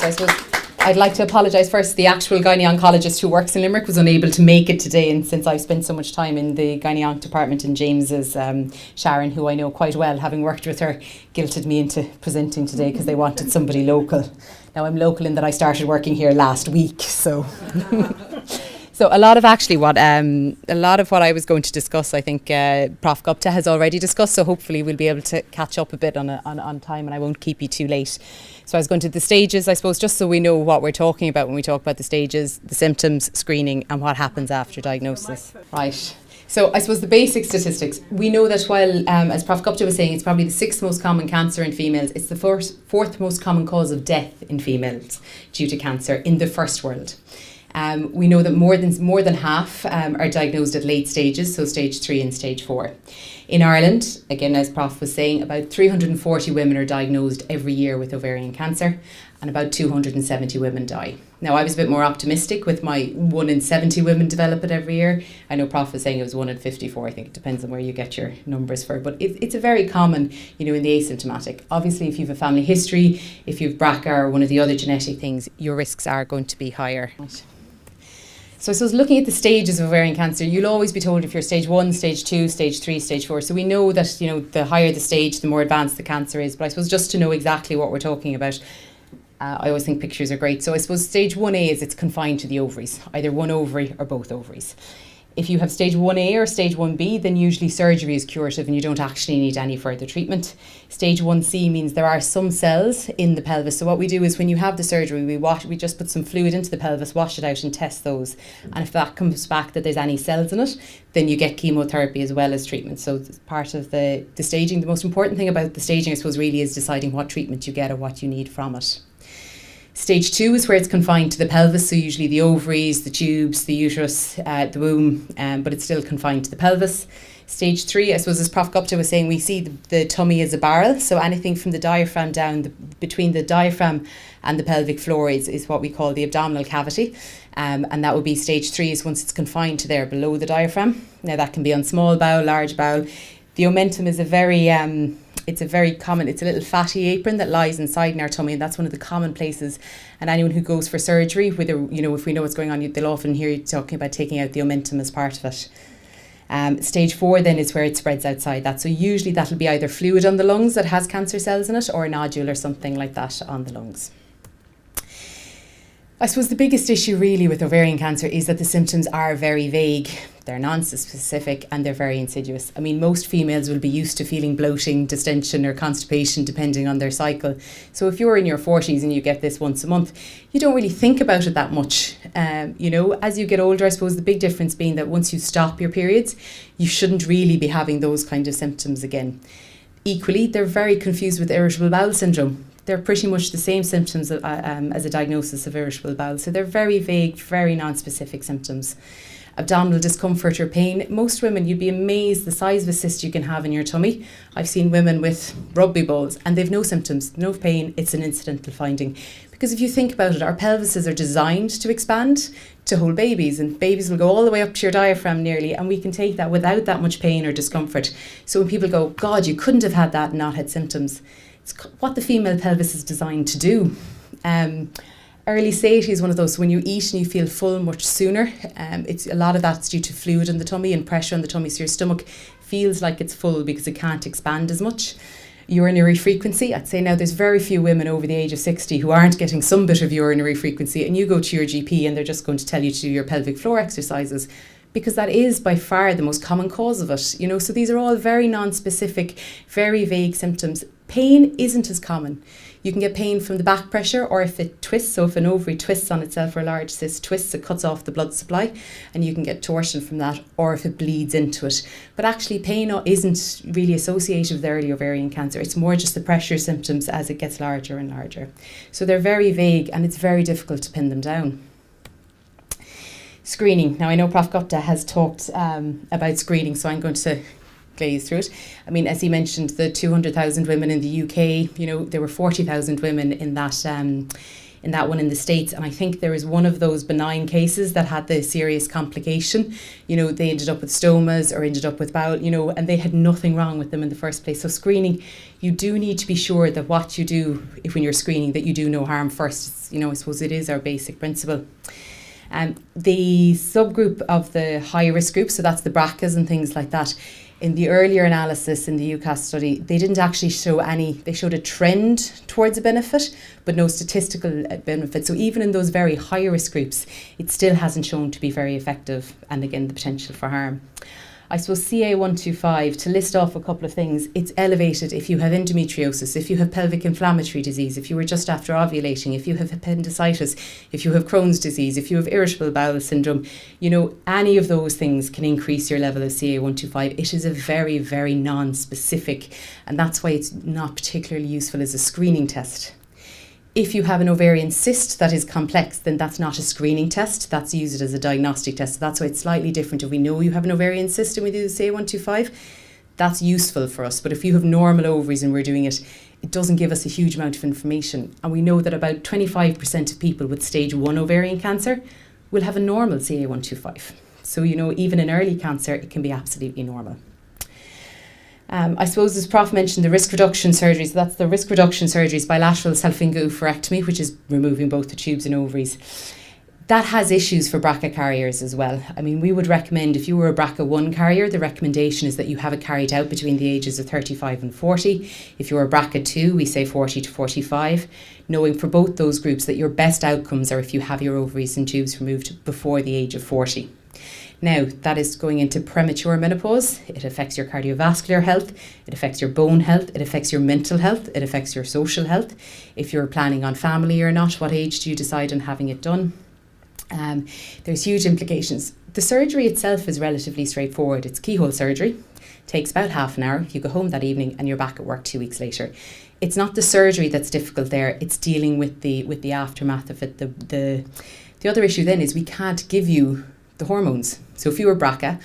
So I suppose I'd like to apologise first. The actual gynae-oncologist who works in Limerick was unable to make it today, and since I've spent so much time in the gynae-onc department in James's, Sharon, who I know quite well, having worked with her, guilted me into presenting today because they wanted somebody local. Now I'm local in that I started working here last week, so... So a lot of what I was going to discuss, I think Prof Gupta has already discussed, so hopefully we'll be able to catch up a bit on time, and I won't keep you too late. So I was going to the stages, I suppose, just so we know what we're talking about when we talk about the stages, the symptoms, screening, and what happens after diagnosis. Right. So I suppose the basic statistics, we know that while, as Prof Gupta was saying, it's probably the 6th most common cancer in females, it's the 4th most common cause of death in females due to cancer in the first world. We know that more than half are diagnosed at late stages, so stage 3 and stage 4. In Ireland, again, as Prof was saying, about 340 women are diagnosed every year with ovarian cancer, and about 270 women die. Now, I was a bit more optimistic with my 1 in 70 women develop it every year. I know Prof was saying it was 1 in 54. I think it depends on where you get your numbers for, but it's a very common, in the asymptomatic. Obviously, if you have a family history, if you have BRCA or one of the other genetic things, your risks are going to be higher. So I suppose looking at the stages of ovarian cancer, you'll always be told if you're stage 1, stage 2, stage 3, stage 4. So we know that, the higher the stage, the more advanced the cancer is. But I suppose just to know exactly what we're talking about, I always think pictures are great. So I suppose stage 1A is it's confined to the ovaries, either one ovary or both ovaries. If you have stage 1A or stage 1B, then usually surgery is curative and you don't actually need any further treatment. Stage 1C means there are some cells in the pelvis. So what we do is when you have the surgery, we just put some fluid into the pelvis, wash it out and test those. And if that comes back that there's any cells in it, then you get chemotherapy as well as treatment. So it's part of the staging. The most important thing about the staging, I suppose, really is deciding what treatment you get or what you need from it. Stage 2 is where it's confined to the pelvis, so usually the ovaries, the tubes, the uterus, the womb, but it's still confined to the pelvis. Stage 3, I suppose, as Prof Gupta was saying, we see the tummy as a barrel, so anything from the diaphragm down, between the diaphragm and the pelvic floor is what we call the abdominal cavity, and that would be stage 3 is once it's confined to there below the diaphragm. Now that can be on small bowel, large bowel. The omentum is it's a little fatty apron that lies inside in our tummy, and that's one of the common places. And anyone who goes for surgery, whether, if we know what's going on, they'll often hear you talking about taking out the omentum as part of it. Stage 4 then is where it spreads outside that. So usually that'll be either fluid on the lungs that has cancer cells in it or a nodule or something like that on the lungs. I suppose the biggest issue really with ovarian cancer is that the symptoms are very vague. They're non-specific and they're very insidious. I mean, most females will be used to feeling bloating, distension or constipation depending on their cycle. So if you're in your 40s and you get this once a month, you don't really think about it that much. As you get older, I suppose the big difference being that once you stop your periods, you shouldn't really be having those kind of symptoms again. Equally, they're very confused with irritable bowel syndrome. They're pretty much the same symptoms as a diagnosis of irritable bowel. So they're very vague, very non-specific symptoms. Abdominal discomfort or pain. Most women, you'd be amazed the size of a cyst you can have in your tummy. I've seen women with rugby balls and they've no symptoms, no pain. It's an incidental finding. Because if you think about it, our pelvises are designed to expand to hold babies, and babies will go all the way up to your diaphragm nearly, and we can take that without that much pain or discomfort. So when people go, God, you couldn't have had that and not had symptoms, it's what the female pelvis is designed to do. Early satiety is one of those, when you eat and you feel full much sooner. It's a lot of that's due to fluid in the tummy and pressure on the tummy, so your stomach feels like it's full because it can't expand as much. Urinary frequency, I'd say now there's very few women over the age of 60 who aren't getting some bit of urinary frequency, and you go to your GP and they're just going to tell you to do your pelvic floor exercises, because that is by far the most common cause of it. So these are all very non-specific, very vague symptoms. Pain isn't as common. You can get pain from the back pressure, or if it twists, so if an ovary twists on itself or a large cyst twists, it cuts off the blood supply and you can get torsion from that, or if it bleeds into it. But actually pain isn't really associated with early ovarian cancer. It's more just the pressure symptoms as it gets larger and larger. So they're very vague and it's very difficult to pin them down. Screening. Now I know Prof Gupta has talked about screening, so I'm going to glaze through it. I mean, as he mentioned, the 200,000 women in the UK, there were 40,000 women in that in that one in the States. And I think there was one of those benign cases that had the serious complication. They ended up with stomas or ended up with bowel, and they had nothing wrong with them in the first place. So screening, you do need to be sure that what you do, if when you're screening, that you do no harm first. I suppose it is our basic principle. The subgroup of the high risk group, so that's the BRCAs and things like that, in the earlier analysis in the UCAS study, they didn't actually show they showed a trend towards a benefit, but no statistical benefit. So even in those very high risk groups, it still hasn't shown to be very effective, and again, the potential for harm. I suppose CA125, to list off a couple of things, it's elevated if you have endometriosis, if you have pelvic inflammatory disease, if you were just after ovulating, if you have appendicitis, if you have Crohn's disease, if you have irritable bowel syndrome, any of those things can increase your level of CA125. It is a very, very non-specific, and that's why it's not particularly useful as a screening test. If you have an ovarian cyst that is complex, then that's not a screening test. That's used as a diagnostic test. So that's why it's slightly different. If we know you have an ovarian cyst and we do the CA125, that's useful for us. But if you have normal ovaries and we're doing it, it doesn't give us a huge amount of information. And we know that about 25% of people with stage 1 ovarian cancer will have a normal CA125. So, even in early cancer, it can be absolutely normal. I suppose, as Prof mentioned, the risk reduction surgeries, that's the risk reduction surgeries, bilateral self-oophorectomy, which is removing both the tubes and ovaries. That has issues for BRCA carriers as well. We would recommend, if you were a BRCA1 carrier, the recommendation is that you have it carried out between the ages of 35 and 40. If you're a BRCA2, we say 40 to 45, knowing for both those groups that your best outcomes are if you have your ovaries and tubes removed before the age of 40. Now, that is going into premature menopause. It affects your cardiovascular health, it affects your bone health, it affects your mental health, it affects your social health. If you're planning on family or not, what age do you decide on having it done? There's huge implications. The surgery itself is relatively straightforward. It's keyhole surgery. Takes about half an hour. You go home that evening and you're back at work 2 weeks later. It's not the surgery that's difficult there. It's dealing with the aftermath of it. The other issue then is we can't give you the hormones. So if you were BRCA,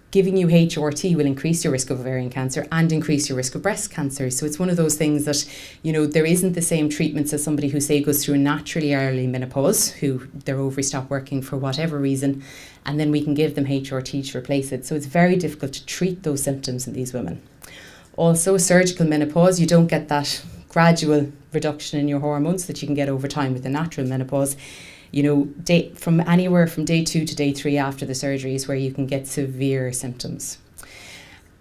giving you HRT will increase your risk of ovarian cancer and increase your risk of breast cancer. So it's one of those things that, there isn't the same treatments as somebody who, say, goes through a naturally early menopause, who their ovaries stop working for whatever reason, and then we can give them HRT to replace it. So it's very difficult to treat those symptoms in these women. Also, surgical menopause, you don't get that gradual reduction in your hormones that you can get over time with the natural menopause. From anywhere from day 2 to day 3 after the surgery is where you can get severe symptoms.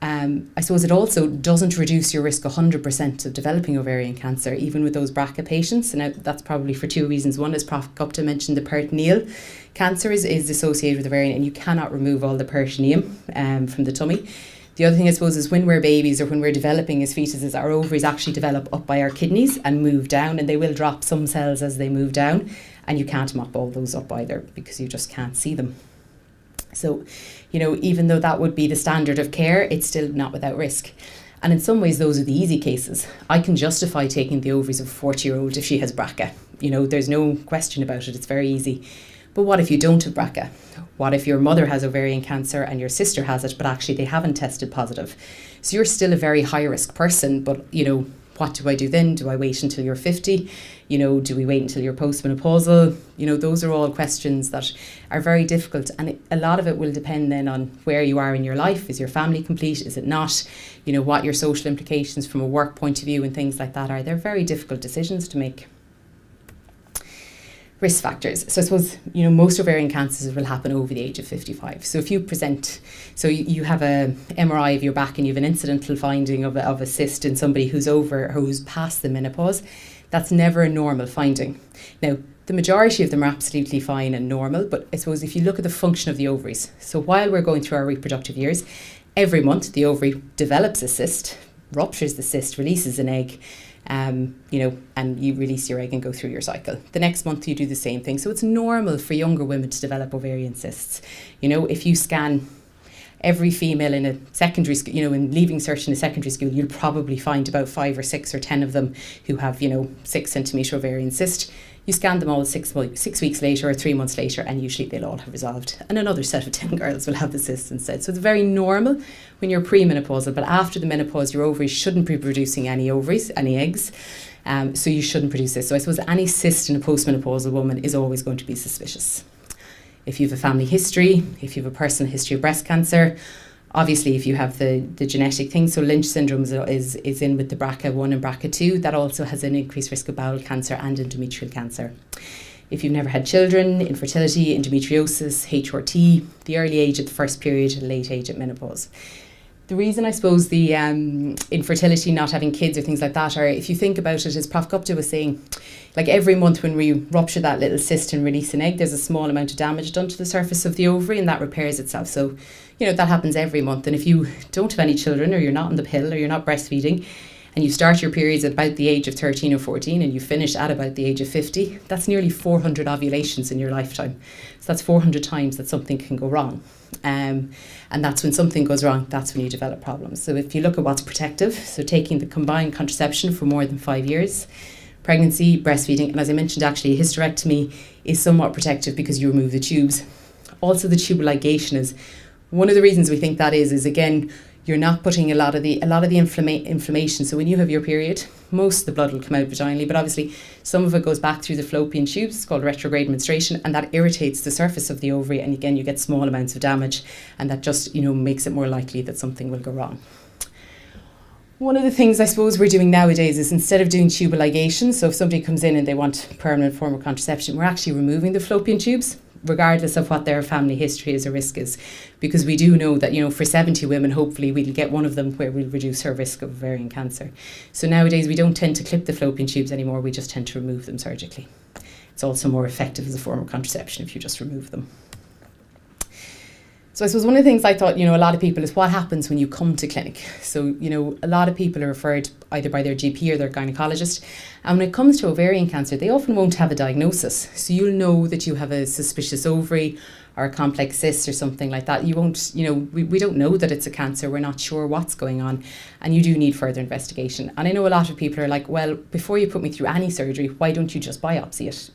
I suppose it also doesn't reduce your risk 100% of developing ovarian cancer, even with those BRCA patients. And that's probably for 2 reasons. One, as Prof Gupta mentioned, the peritoneal cancer is associated with ovarian, and you cannot remove all the peritoneum from the tummy. The other thing, I suppose, is when we're babies or when we're developing as fetuses, our ovaries actually develop up by our kidneys and move down, and they will drop some cells as they move down, and you can't mop all those up either because you just can't see them. So, even though that would be the standard of care, it's still not without risk. And in some ways, those are the easy cases. I can justify taking the ovaries of a 40-year-old if she has BRCA. There's no question about it. It's very easy. But what if you don't have BRCA? What if your mother has ovarian cancer and your sister has it, but actually they haven't tested positive? So you're still a very high risk person, but what do I do then? Do I wait until you're 50? Do we wait until you're postmenopausal? Those are all questions that are very difficult, and a lot of it will depend then on where you are in your life. Is your family complete? Is it not? What your social implications from a work point of view and things like that are. They're very difficult decisions to make. Risk factors. So I suppose, most ovarian cancers will happen over the age of 55. So if you present, you have a MRI of your back and you have an incidental finding of a cyst in somebody who's past the menopause, that's never a normal finding. Now, the majority of them are absolutely fine and normal, but I suppose if you look at the function of the ovaries, so while we're going through our reproductive years, every month the ovary develops a cyst, ruptures the cyst, releases an egg, and you release your egg and go through your cycle. The next month you do the same thing. So it's normal for younger women to develop ovarian cysts. If you scan every female in a secondary school, in leaving cert in a secondary school, you'll probably find about 5 or 6 or 10 of them who have, 6 centimetre ovarian cyst. You scan them all 6 weeks later or 3 months later, and usually they'll all have resolved. And another set of 10 girls will have the cyst instead. So it's very normal when you're premenopausal, but after the menopause, your ovaries shouldn't be producing any eggs. So you shouldn't produce this. So I suppose any cyst in a postmenopausal woman is always going to be suspicious. If you have a family history, if you have a personal history of breast cancer, obviously if you have the genetic thing, so Lynch syndrome is in with the BRCA1 and BRCA2, that also has an increased risk of bowel cancer and endometrial cancer. If you've never had children, infertility, endometriosis, HRT, the early age at the first period, late age at menopause. The reason I suppose the infertility, not having kids or things like that, are, if you think about it, as Prof. Gupta was saying, like every month when we rupture that little cyst and release an egg, there's a small amount of damage done to the surface of the ovary, and that repairs itself. So, that happens every month. And if you don't have any children, or you're not on the pill, or you're not breastfeeding, and you start your periods at about the age of 13 or 14 and you finish at about the age of 50, that's nearly 400 ovulations in your lifetime. So that's 400 times that something can go wrong. And that's when something goes wrong, that's when you develop problems. So if you look at what's protective, so taking the combined contraception for more than 5 years, pregnancy, breastfeeding, and as I mentioned, actually a hysterectomy is somewhat protective because you remove the tubes. Also, the tubal ligation is one of the reasons we think that is again, you're not putting a lot of the inflammation. So when you have your period, most of the blood will come out vaginally, but obviously some of it goes back through the fallopian tubes. It's called retrograde menstruation, and that irritates the surface of the ovary. And again, you get small amounts of damage, and that just makes it more likely that something will go wrong. One of the things I suppose we're doing nowadays is, instead of doing tubal ligation, so if somebody comes in and they want permanent form of contraception, we're actually removing the fallopian tubes, regardless of what their family history is or risk is, because we do know that for 70 women, hopefully we'll get one of them where we'll reduce her risk of ovarian cancer. So nowadays we don't tend to clip the fallopian tubes anymore, we just tend to remove them surgically. It's also more effective as a form of contraception if you just remove them. So I suppose one of the things I thought, a lot of people, is what happens when you come to clinic. So, a lot of people are referred either by their GP or their gynecologist. And when it comes to ovarian cancer, they often won't have a diagnosis. So you'll know that you have a suspicious ovary or a complex cyst or something like that. You won't, we don't know that it's a cancer. We're not sure what's going on. And you do need further investigation. And I know a lot of people are like, well, before you put me through any surgery, why don't you just biopsy it?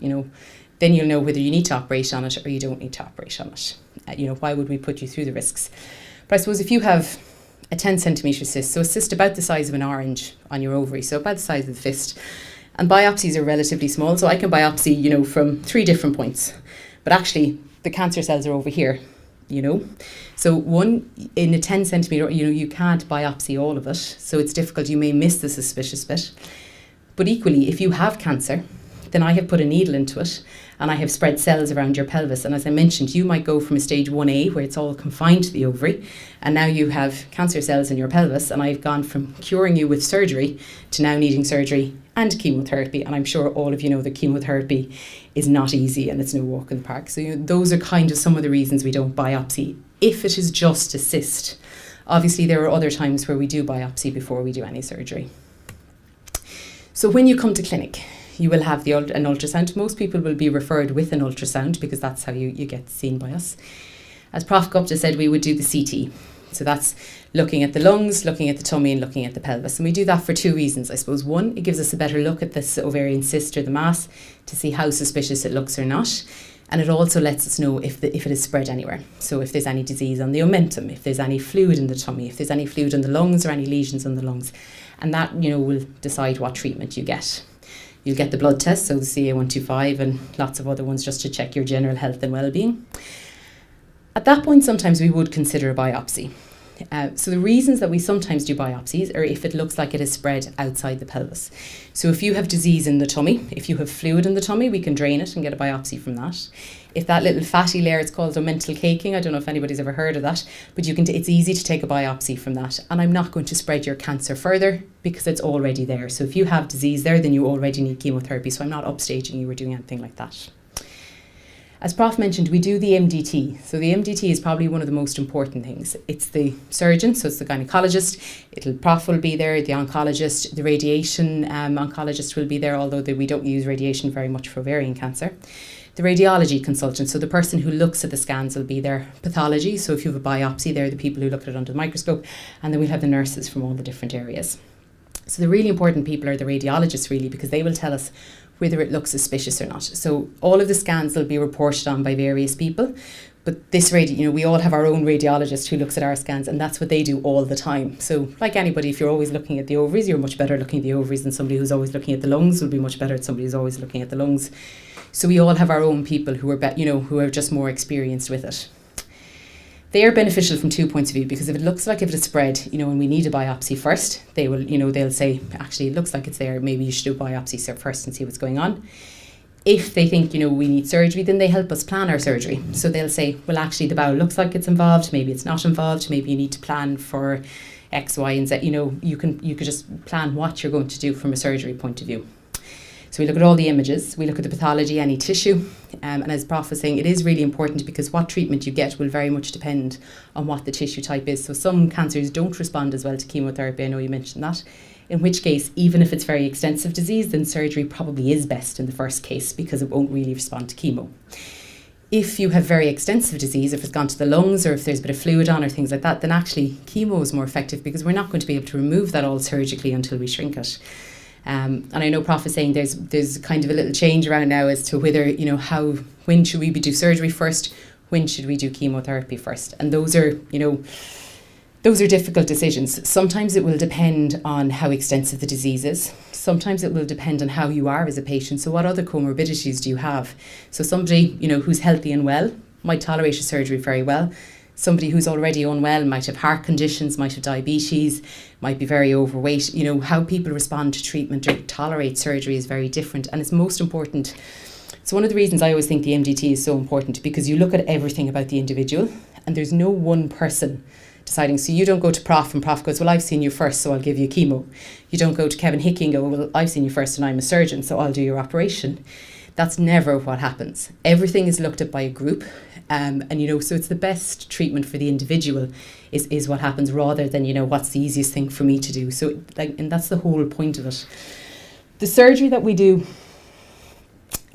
Then you'll know whether you need to operate on it or you don't need to operate on it. Why would we put you through the risks? But I suppose if you have a 10 centimetre cyst, so a cyst about the size of an orange on your ovary, so about the size of the fist, and biopsies are relatively small, so I can biopsy, from 3 different points. But actually, the cancer cells are over here, So one, in a 10 centimetre, you can't biopsy all of it, so it's difficult. You may miss the suspicious bit. But equally, if you have cancer, then I have put a needle into it and I have spread cells around your pelvis. And as I mentioned, you might go from a stage 1A where it's all confined to the ovary, and now you have cancer cells in your pelvis, and I've gone from curing you with surgery to now needing surgery and chemotherapy. And I'm sure all of you know that chemotherapy is not easy and it's no walk in the park. So those are kind of some of the reasons we don't biopsy if it is just a cyst. Obviously, there are other times where we do biopsy before we do any surgery. So when you come to clinic, you will have an ultrasound. Most people will be referred with an ultrasound because that's how you get seen by us. As Prof. Gupta said, we would do the CT. So that's looking at the lungs, looking at the tummy, and looking at the pelvis. And we do that for 2 reasons, I suppose. One, it gives us a better look at this ovarian cyst or the mass to see how suspicious it looks or not. And it also lets us know if it is spread anywhere. So if there's any disease on the omentum, if there's any fluid in the tummy, if there's any fluid in the lungs or any lesions on the lungs. And that, will decide what treatment you get. You'll get the blood test, so the CA125 and lots of other ones, just to check your general health and well-being. At that point, sometimes we would consider a biopsy. So the reasons that we sometimes do biopsies are if it looks like it is spread outside the pelvis. So if you have disease in the tummy, if you have fluid in the tummy, we can drain it and get a biopsy from that. If that little fatty layer, it's called omental caking, I don't know if anybody's ever heard of that, but it's easy to take a biopsy from that. And I'm not going to spread your cancer further because it's already there. So if you have disease there, then you already need chemotherapy. So I'm not upstaging you or doing anything like that. As Prof mentioned, we do the MDT. So the MDT is probably one of the most important things. It's the surgeon, so it's the gynecologist. Prof will be there, the oncologist, the radiation oncologist will be there, although we don't use radiation very much for ovarian cancer. The radiology consultant, so the person who looks at the scans will be there. Pathology, so if you have a biopsy, they're the people who look at it under the microscope. And then we'll have the nurses from all the different areas. So the really important people are the radiologists, really, because they will tell us whether it looks suspicious or not. So all of the scans will be reported on by various people, but this we all have our own radiologist who looks at our scans, and that's what they do all the time. So like anybody, if you're always looking at the ovaries, you're much better looking at the ovaries than somebody who's always looking at the lungs will be much better at somebody who's always looking at the lungs. So we all have our own people who are who are just more experienced with it. They are beneficial from 2 points of view, because if it looks like if it's spread, and we need a biopsy first, they will, they'll say, actually, it looks like it's there. Maybe you should do a biopsy first and see what's going on. If they think, we need surgery, then they help us plan our surgery. So they'll say, well, actually, the bowel looks like it's involved. Maybe it's not involved. Maybe you need to plan for X, Y, and Z. You could just plan what you're going to do from a surgery point of view. So we look at all the images, we look at the pathology, any tissue, and as Prof was saying, it is really important because what treatment you get will very much depend on what the tissue type is. So some cancers don't respond as well to chemotherapy, I know you mentioned that, in which case, even if it's very extensive disease, then surgery probably is best in the first case because it won't really respond to chemo. If you have very extensive disease, if it's gone to the lungs or if there's a bit of fluid on or things like that, then actually chemo is more effective because we're not going to be able to remove that all surgically until we shrink it. And I know Prof is saying there's kind of a little change around now as to whether, when should we do surgery first, when should we do chemotherapy first? And those are difficult decisions. Sometimes it will depend on how extensive the disease is. Sometimes it will depend on how you are as a patient. So what other comorbidities do you have? So somebody, who's healthy and well might tolerate a surgery very well. Somebody who's already unwell might have heart conditions, might have diabetes, might be very overweight. How people respond to treatment or tolerate surgery is very different. And it's most important. It's one of the reasons I always think the MDT is so important, because you look at everything about the individual and there's no one person deciding. So you don't go to Prof and Prof goes, well, I've seen you first, so I'll give you chemo. You don't go to Kevin Hickey and go, well, I've seen you first and I'm a surgeon, so I'll do your operation. That's never what happens. Everything is looked at by a group. So it's the best treatment for the individual is what happens, rather than, what's the easiest thing for me to do. So and that's the whole point of it. The surgery that we do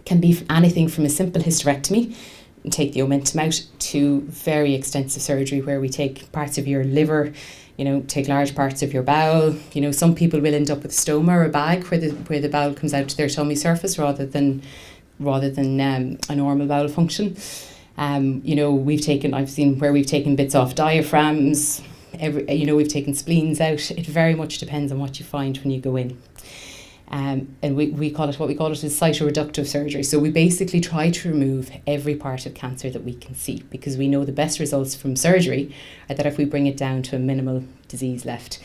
can be anything from a simple hysterectomy, and take the omentum out, to very extensive surgery where we take parts of your liver, take large parts of your bowel. Some people will end up with stoma or a bag where the bowel comes out to their tummy surface rather than a normal bowel function. I've seen where we've taken bits off diaphragms, we've taken spleens out. It very much depends on what you find when you go in. And we call it is cytoreductive surgery. So we basically try to remove every part of cancer that we can see, because we know the best results from surgery are that if we bring it down to a minimal disease left.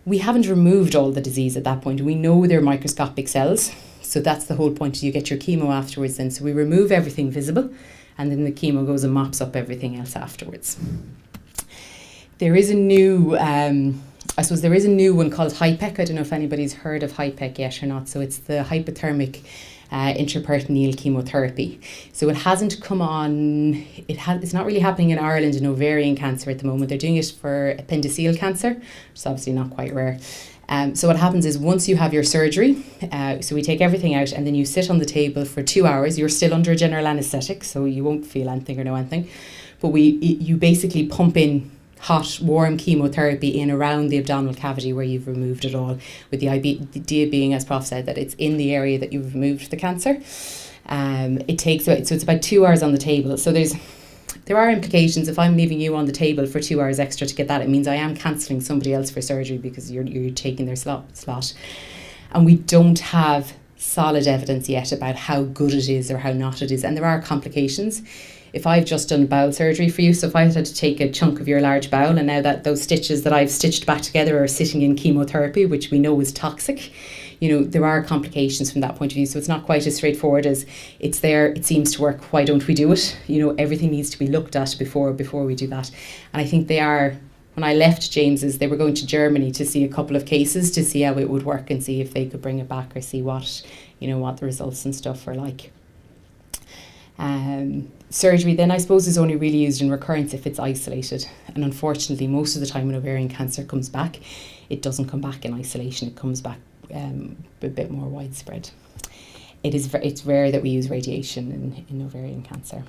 We haven't removed all the disease at that point. We know they're microscopic cells. So that's the whole point. You get your chemo afterwards then. So we remove everything visible, and then the chemo goes and mops up everything else afterwards. There is a new one called HIPEC. I don't know if anybody's heard of HIPEC yet or not. So it's the hypothermic intraperitoneal chemotherapy. So it hasn't come on, it's not really happening in Ireland in ovarian cancer at the moment. They're doing it for appendiceal cancer, which is obviously not quite rare. So what happens is, once you have your surgery, so we take everything out and then you sit on the table for 2 hours. You're still under general anaesthetic, so you won't feel anything or know anything. But you basically pump in hot, warm chemotherapy in around the abdominal cavity where you've removed it all, with the idea being, as Prof said, that it's in the area that you've removed the cancer. It's about 2 hours on the table. So there are implications. If I'm leaving you on the table for 2 hours extra to get that, it means I am cancelling somebody else for surgery because you're taking their slot. And we don't have solid evidence yet about how good it is or how not it is. And there are complications. If I've just done bowel surgery for you, so if I had to take a chunk of your large bowel, and now that those stitches that I've stitched back together are sitting in chemotherapy, which we know is toxic, there are complications from that point of view. So it's not quite as straightforward as it's there, it seems to work, why don't we do it? Everything needs to be looked at before we do that. And I think when I left James's, they were going to Germany to see a couple of cases to see how it would work and see if they could bring it back or see what the results and stuff are like. Surgery then, I suppose, is only really used in recurrence if it's isolated. And unfortunately, most of the time when ovarian cancer comes back, it doesn't come back in isolation. It comes back a bit more widespread. It's rare that we use radiation in ovarian cancer.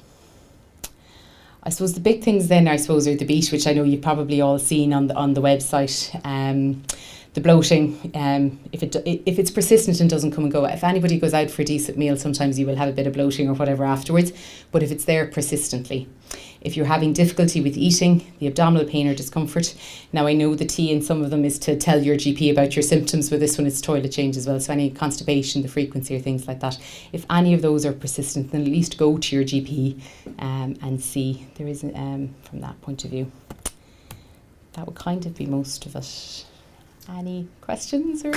I suppose the big things then, are the BEAT, which I know you've probably all seen on the website. The bloating, if it's persistent and doesn't come and go. If anybody goes out for a decent meal, sometimes you will have a bit of bloating or whatever afterwards, but if it's there persistently. If you're having difficulty with eating, the abdominal pain or discomfort. Now I know the T in some of them is to tell your GP about your symptoms, but this one is toilet change as well. So any constipation, the frequency or things like that. If any of those are persistent, then at least go to your GP and see there is from that point of view. That would kind of be most of it. Any questions or?